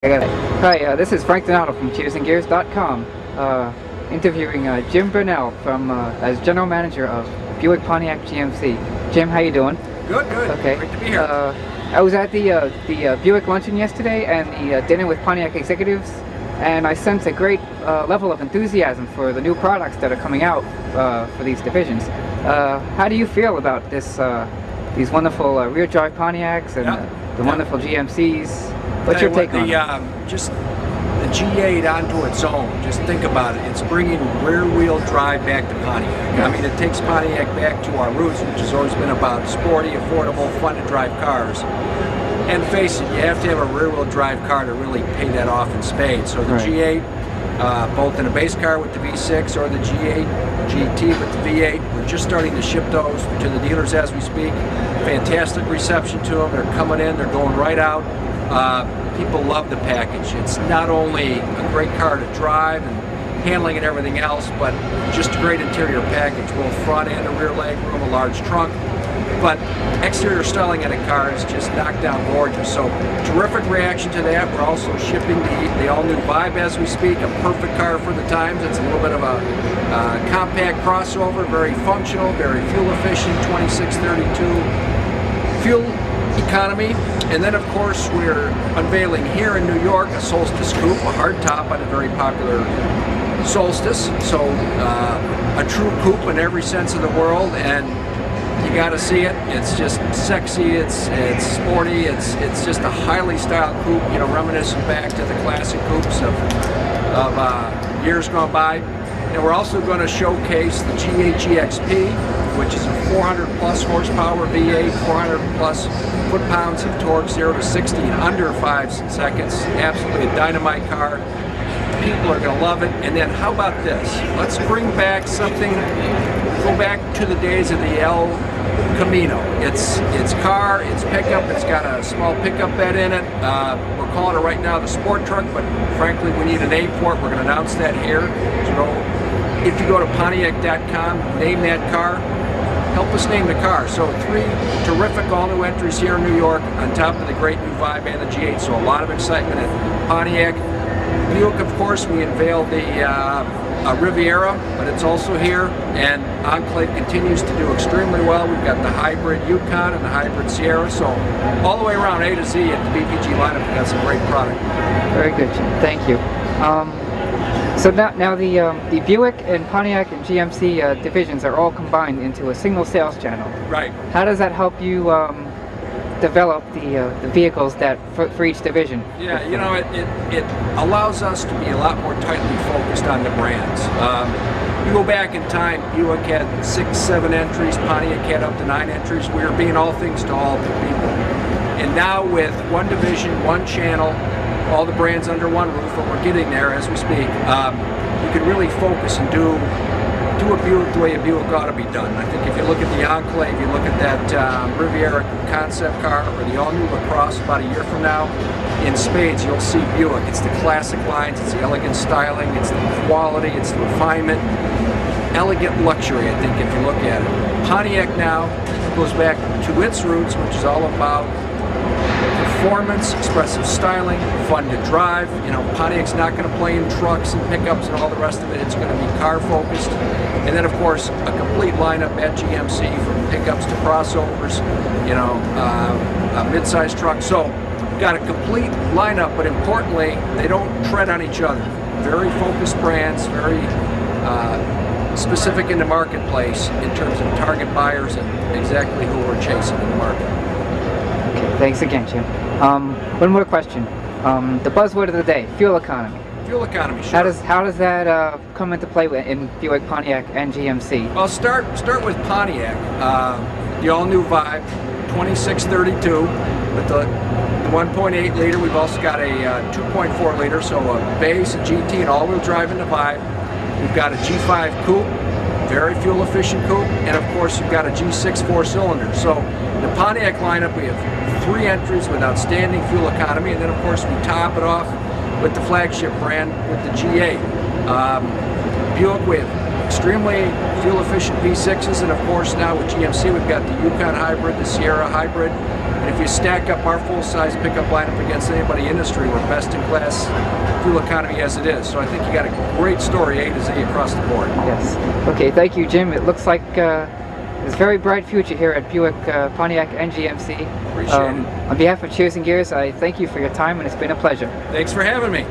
I got it. Hi, this is Frank Donato from CheersandGears.com, interviewing Jim Bunnell from as General Manager of Buick Pontiac GMC. Jim, how you doing? Good, good. Okay. Great to be here. I was at the Buick luncheon yesterday and the dinner with Pontiac executives, and I sense a great level of enthusiasm for the new products that are coming out for these divisions. How do you feel about these wonderful rear-drive Pontiacs and the wonderful GMCs? What's your take on it? Just the G8 onto its own, just think about it. It's bringing rear-wheel drive back to Pontiac. I mean, it takes Pontiac back to our roots, which has always been about sporty, affordable, fun-to-drive cars. And face it, you have to have a rear-wheel drive car to really pay that off in spades. So the G8, both in a base car with the V6 or the G8 GT with the V8, we're just starting to ship those to the dealers as we speak. Fantastic reception to them. They're coming in, they're going right out. People love the package. It's not only a great car to drive and handling and everything else, but just a great interior package, both front and a rear leg room, a large trunk. But exterior styling in a car is just knocked down gorgeous. So terrific reaction to that. We're also shipping the all-new Vibe as we speak, a perfect car for the times. It's a little bit of a compact crossover, very functional, very fuel efficient, 2632 fuel economy. And then of course we're unveiling here in New York a Solstice Coupe, a hardtop on a very popular Solstice. So a true coupe in every sense of the world, and you got to see it. It's just sexy, it's sporty, it's just a highly styled coupe, you know, reminiscent back to the classic coupes of years gone by. And we're also going to showcase the G8 GXP, which is a 400 plus horsepower V8, 400 plus foot-pounds of torque, 0 to 60 in under 5 seconds. Absolutely a dynamite car. People are going to love it. And then how about this? Let's bring back something, go back to the days of the El Camino. It's car, it's pickup, it's got a small pickup bed in it. We're calling it right now the Sport Truck, but frankly we need a name for it. We're going to announce that here. So if you go to Pontiac.com, name that car, help us name the car. So 3 terrific all-new entries here in New York on top of the great new Vibe and the G8. So a lot of excitement at Pontiac. Buick, of course, we unveiled the Riviera, but it's also here, and Enclave continues to do extremely well. We've got the hybrid Yukon and the hybrid Sierra, so all the way around A to Z at the BPG lineup, we've got some great product. Very good, Jim. Thank you. So now the Buick and Pontiac and GMC divisions are all combined into a single sales channel. Right. How does that help you develop the vehicles that for each division? Yeah, you know, it allows us to be a lot more tightly focused on the brands. You go back in time, Buick had 6, 7 entries, Pontiac had up to 9 entries. We were being all things to all people. And now with one division, one channel, all the brands under one roof, and we're getting there as we speak, you can really focus and do a Buick the way a Buick ought to be done. I think if you look at the Enclave, you look at that Riviera concept car, or the all-new LaCrosse about a year from now, in spades you'll see Buick. It's the classic lines, it's the elegant styling, it's the quality, it's the refinement, elegant luxury, I think, if you look at it. Pontiac now goes back to its roots, which is all about performance, expressive styling, fun to drive. You know, Pontiac's not going to play in trucks and pickups and all the rest of it. It's going to be car focused. And then of course a complete lineup at GMC, from pickups to crossovers, you know, mid-sized trucks. So got a complete lineup, but importantly they don't tread on each other. Very focused brands, very specific in the marketplace in terms of target buyers and exactly who we're chasing in the market. Okay, thanks again, Jim. One more question. The buzzword of the day, fuel economy. Fuel economy, sure. How does that come into play in Buick, Pontiac, and GMC? Well, start with Pontiac. The all-new Vibe, 2632 with the 1.8 liter. We've also got a 2.4 liter, so a base, a GT, and all-wheel drive in the Vibe. We've got a G5 coupe, very fuel efficient coupe, and of course you've got a G6 4-cylinder. So the Pontiac lineup, we have 3 entries with outstanding fuel economy, and then of course we top it off with the flagship brand with the G8. Buick, we have extremely fuel efficient V6s, and of course now with GMC we've got the Yukon hybrid, the Sierra hybrid, And if you stack up our full-size pickup lineup against anybody in the industry, we're best-in-class fuel economy as it is. So I think you got a great story A to Z across the board. Yes. Okay, thank you, Jim. It looks like there's a very bright future here at Buick, Pontiac, and GMC. Appreciate it. On behalf of Cheers and Gears, I thank you for your time, and it's been a pleasure. Thanks for having me.